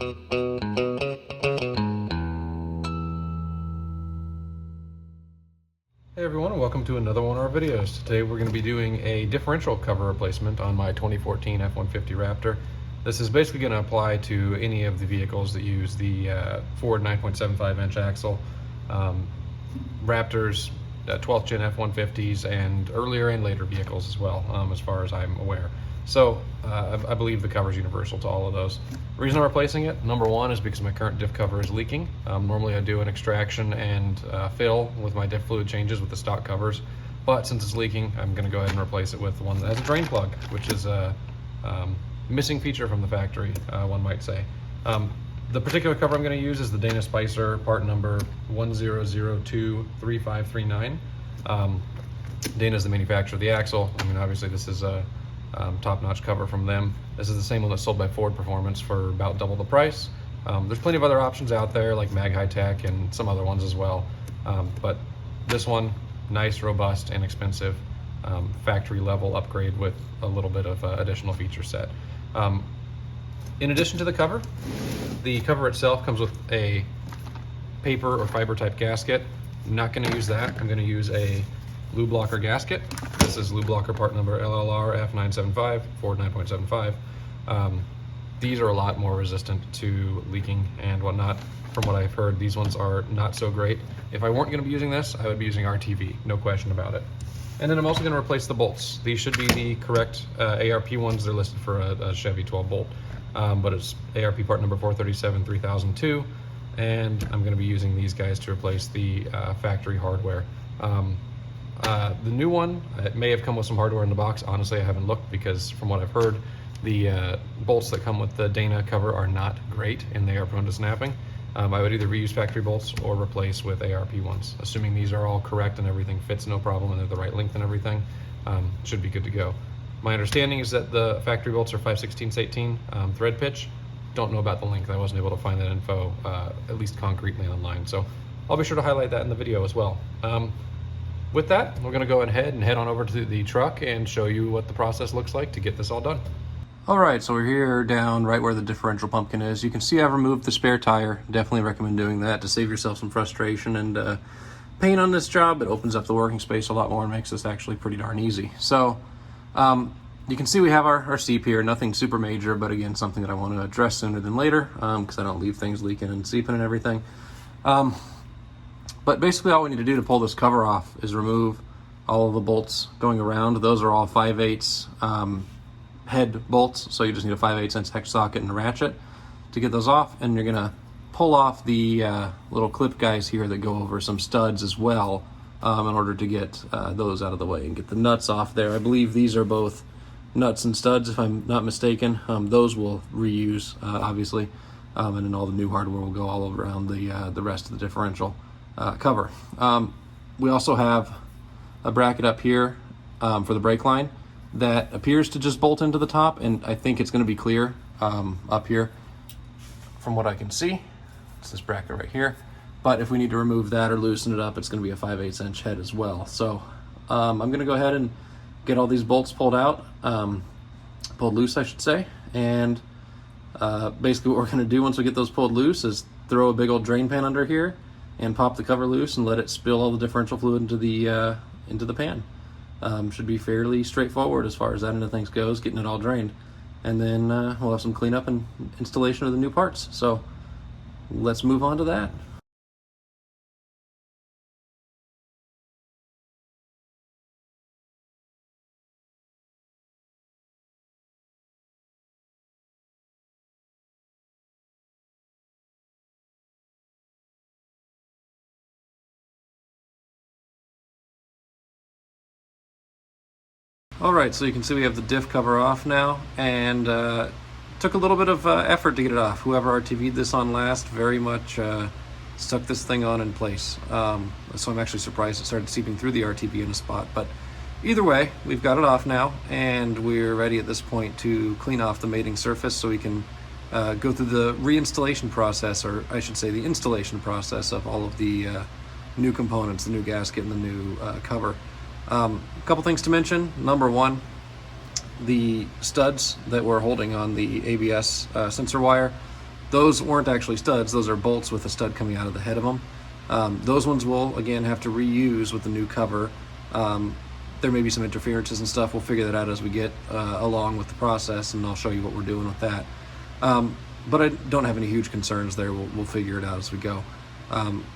Hey everyone, and welcome to another one of our videos. Today we're going to be doing a differential cover replacement on my 2014 F-150 Raptor. This is basically going to apply to any of the vehicles that use the Ford 9.75-inch axle, Raptors, 12th gen F-150s, and earlier and later vehicles as well, as far as I'm aware. So I believe the cover is universal to all of those. The reason I'm replacing it, number one, is because my current diff cover is leaking. Normally I do an extraction and fill with my diff fluid changes with the stock covers, but since it's leaking, I'm going to go ahead and replace it with one that has a drain plug, which is a missing feature from the factory, one might say. The particular cover I'm going to use is the Dana Spicer part number 10023539. Dana is the manufacturer of the axle. I mean, obviously this is a top-notch cover from them. This is the same one that's sold by Ford Performance for about double the price. There's plenty of other options out there like Mag High Tech and some other ones as well, but this one, nice, robust, and inexpensive factory level upgrade with a little bit of additional feature set. In addition to the cover itself comes with a paper or fiber type gasket. I'm not going to use that. I'm going to use a lube blocker gasket. This is lube blocker part number LLR F975, Ford 9.75. These are a lot more resistant to leaking and whatnot. From what I've heard, these ones are not so great. If I weren't going to be using this, I would be using RTV, no question about it. And then I'm also going to replace the bolts. These should be the correct ARP ones. They're listed for a Chevy 12 bolt, but it's ARP part number 437-3002, and I'm going to be using these guys to replace the factory hardware. The new one, it may have come with some hardware in the box. Honestly, I haven't looked because from what I've heard, the bolts that come with the Dana cover are not great and they are prone to snapping. I would either reuse factory bolts or replace with ARP ones. Assuming these are all correct and everything fits no problem and they're the right length and everything, should be good to go. My understanding is that the factory bolts are 5/16 thread pitch. Don't know about the length. I wasn't able to find that info, at least concretely online. So I'll be sure to highlight that in the video as well. With that, we're going to go ahead and head on over to the truck and show you what the process looks like to get this all done. All right, so we're here down right where the differential pumpkin is. You can see I've removed the spare tire. Definitely recommend doing that to save yourself some frustration and pain on this job. It opens up the working space a lot more and makes this actually pretty darn easy. So you can see we have our seep here. Nothing super major, but again, something that I want to address sooner than later because I don't leave things leaking and seeping and everything. But basically all we need to do to pull this cover off is remove all of the bolts going around. Those are all 5/8 head bolts, so you just need a 5/8 hex socket and a ratchet to get those off, and you're gonna pull off the little clip guys here that go over some studs as well in order to get those out of the way and get the nuts off there. I believe these are both nuts and studs if I'm not mistaken. Those will reuse obviously, and then all the new hardware will go all around the rest of the differential cover. We also have a bracket up here for the brake line that appears to just bolt into the top, and I think it's going to be clear up here from what I can see. It's this bracket right here, but if we need to remove that or loosen it up, it's going to be a 5/8 head as well. So I'm going to go ahead and get all these bolts pulled out, pulled loose I should say, and basically what we're going to do once we get those pulled loose is throw a big old drain pan under here and pop the cover loose and let it spill all the differential fluid into the pan. Should be fairly straightforward as far as that end of things goes, getting it all drained. And then we'll have some cleanup and installation of the new parts. So let's move on to that. All right, so you can see we have the diff cover off now, and took a little bit of effort to get it off. Whoever RTV'd this on last very much stuck this thing on in place. So I'm actually surprised it started seeping through the RTV in a spot, but either way, we've got it off now, and we're ready at this point to clean off the mating surface so we can go through the reinstallation process, or I should say the installation process of all of the new components, the new gasket and the new cover. A couple things to mention. Number one, the studs that we're holding on the ABS sensor wire Those weren't actually studs, those are bolts with a stud coming out of the head of them. Those ones will, again, have to reuse with the new cover. There may be some interferences and stuff. We'll figure that out as we get along with the process, and I'll show you what we're doing with that. But I don't have any huge concerns there. We'll figure it out as we go.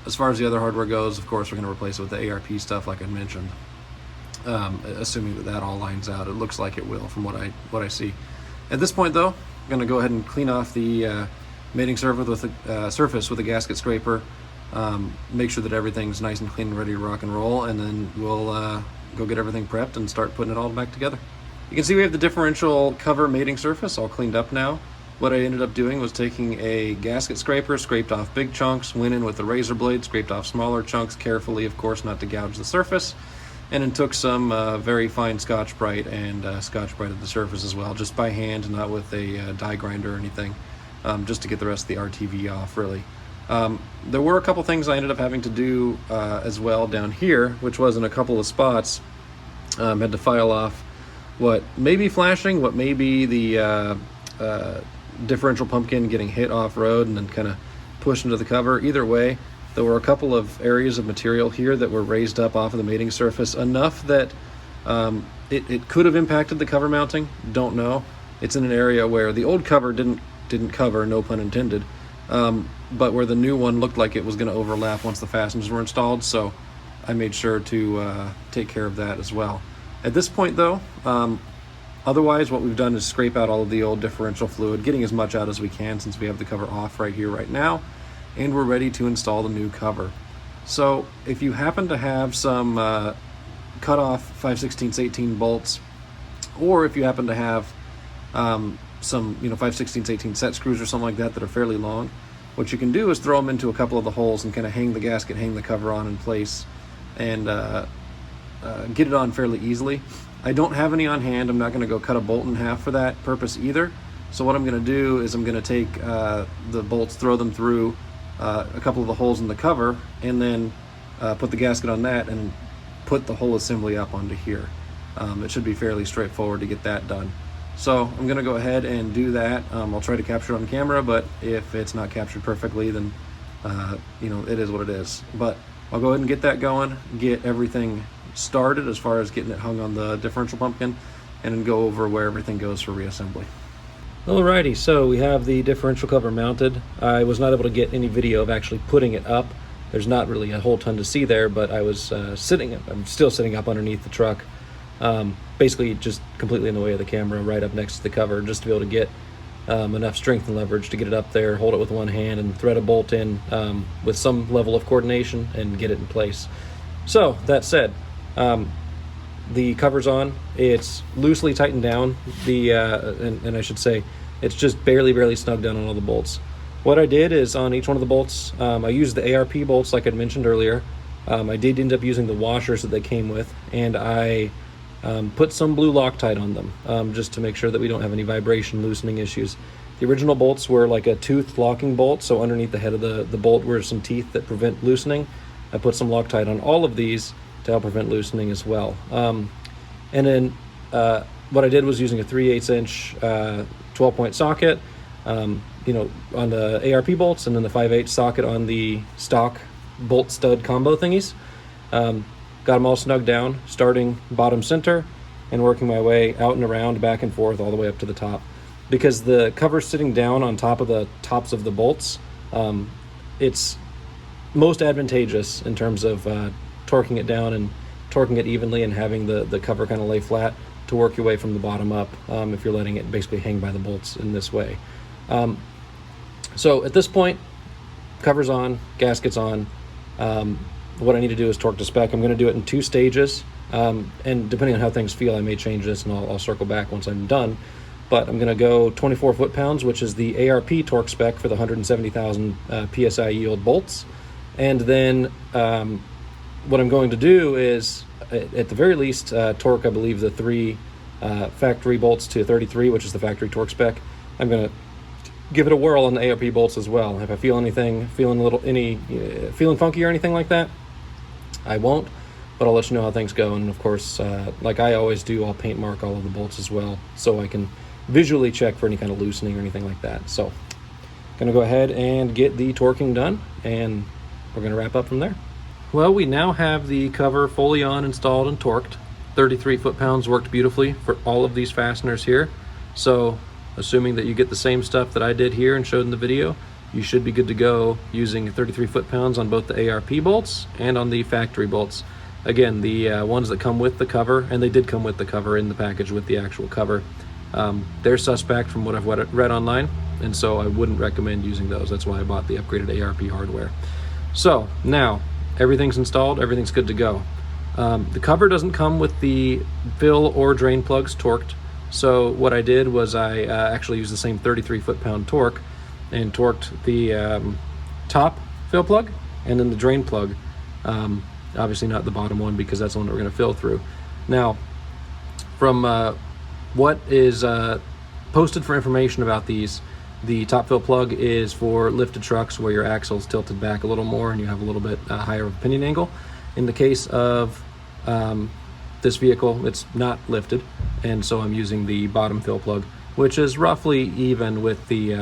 As far as the other hardware goes, of course, we're going to replace it with the ARP stuff like I mentioned, assuming that all lines out. It looks like it will from what I see. At this point, though, I'm going to go ahead and clean off the mating surface with a gasket scraper, make sure that everything's nice and clean and ready to rock and roll, and then we'll go get everything prepped and start putting it all back together. You can see we have the differential cover mating surface all cleaned up now. What I ended up doing was taking a gasket scraper, scraped off big chunks, went in with a razor blade, scraped off smaller chunks, carefully, of course, not to gouge the surface, and then took some very fine Scotch-Brite and Scotch-Brited the surface as well, just by hand, not with a die grinder or anything, just to get the rest of the RTV off, really. There were a couple things I ended up having to do as well down here, which was in a couple of spots. Had to file off what may be flashing, what may be the differential pumpkin getting hit off-road and then kind of pushed into the cover. Either way, there were a couple of areas of material here that were raised up off of the mating surface enough that it could have impacted the cover mounting. Don't know. It's in an area where the old cover didn't cover, no pun intended, but where the new one looked like it was going to overlap once the fasteners were installed, so I made sure to take care of that as well. At this point, though, otherwise what we've done is scrape out all of the old differential fluid, getting as much out as we can since we have the cover off right here, right now, and we're ready to install the new cover. So if you happen to have some cut off 5/16/18 bolts, or if you happen to have some 5/16/18 set screws or something like that that are fairly long, what you can do is throw them into a couple of the holes and kind of hang the gasket, hang the cover on in place, and get it on fairly easily. I don't have any on hand. I'm not going to go cut a bolt in half for that purpose either. So what I'm going to do is I'm going to take the bolts, throw them through a couple of the holes in the cover, and then put the gasket on that and put the whole assembly up onto here. It should be fairly straightforward to get that done. So I'm going to go ahead and do that. I'll try to capture it on camera, but if it's not captured perfectly, then it is what it is. But I'll go ahead and get that going, get everything started as far as getting it hung on the differential pumpkin, and then go over where everything goes for reassembly. Alrighty, so we have the differential cover mounted. I was not able to get any video of actually putting it up. There's not really a whole ton to see there, but I was I'm still sitting up underneath the truck, basically just completely in the way of the camera, right up next to the cover, just to be able to get enough strength and leverage to get it up there, hold it with one hand, and thread a bolt in with some level of coordination and get it in place. So that said, the cover's on. It's loosely tightened down. And I should say, it's just barely snugged down on all the bolts. What I did is on each one of the bolts, I used the ARP bolts like I'd mentioned earlier. I did end up using the washers that they came with, and I put some blue Loctite on them just to make sure that we don't have any vibration loosening issues. The original bolts were like a tooth locking bolt, so underneath the head of the bolt were some teeth that prevent loosening. I put some Loctite on all of these to help prevent loosening as well. And then what I did was using a 3/8 inch 12-point socket, on the ARP bolts, and then the 5/8 socket on the stock bolt stud combo thingies. Got them all snugged down, starting bottom center and working my way out and around, back and forth, all the way up to the top. Because the cover's sitting down on top of the tops of the bolts, it's most advantageous in terms of torquing it down and torquing it evenly and having the cover kind of lay flat to work your way from the bottom up if you're letting it basically hang by the bolts in this way. So at this point, cover's on, gasket's on. What I need to do is torque to spec. I'm going to do it in 2 stages, and depending on how things feel, I may change this, and I'll circle back once I'm done. But I'm going to go 24 foot-pounds, which is the ARP torque spec for the 170,000 PSI yield bolts. And then what I'm going to do is, at the very least, torque, I believe, the 3 factory bolts to 33, which is the factory torque spec. I'm going to give it a whirl on the ARP bolts as well. If I feel anything, feeling funky or anything like that, I won't, but I'll let you know how things go. And of course, like I always do, I'll paint mark all of the bolts as well, so I can visually check for any kind of loosening or anything like that. So Gonna go ahead and get the torquing done, and we're gonna wrap up from there. Well, we now have the cover fully on, installed, and torqued. 33 foot-pounds worked beautifully for all of these fasteners here. So assuming that you get the same stuff that I did here and showed in the video, you should be good to go using 33 foot-pounds on both the ARP bolts and on the factory bolts. Again, the ones that come with the cover, and they did come with the cover in the package with the actual cover, they're suspect from what I've read online, and so I wouldn't recommend using those. That's why I bought the upgraded ARP hardware. So now everything's installed, everything's good to go. The cover doesn't come with the fill or drain plugs torqued. So what I did was I actually used the same 33 foot-pound torque and torqued the top fill plug and then the drain plug. Obviously not the bottom one, because that's the one that we're going to fill through. Now, from what is posted for information about these, the top fill plug is for lifted trucks where your axle's tilted back a little more and you have a little bit higher of a pinion angle. In the case of this vehicle, it's not lifted, and so I'm using the bottom fill plug, which is roughly even with the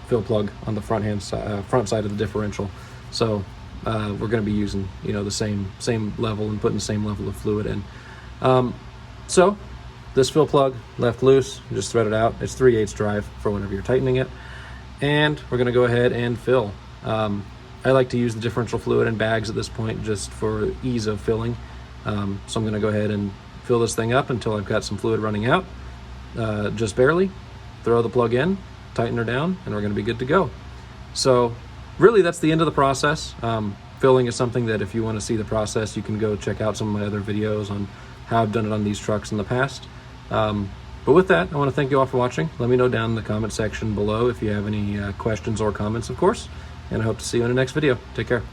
fill plug on the front side of the differential. So we're going to be using, you know, the same level and putting the same level of fluid in. So this fill plug left loose, just thread it out. It's 3/8 drive for whenever you're tightening it, and we're going to go ahead and fill. I like to use the differential fluid in bags at this point just for ease of filling. So I'm going to go ahead and fill this thing up until I've got some fluid running out, just barely. Throw the plug in, tighten her down, and we're going to be good to go. So really, that's the end of the process. Filling is something that if you want to see the process, you can go check out some of my other videos on how I've done it on these trucks in the past. But with that, I want to thank you all for watching. Let me know down in the comment section below if you have any questions or comments, of course. And I hope to see you in the next video. Take care.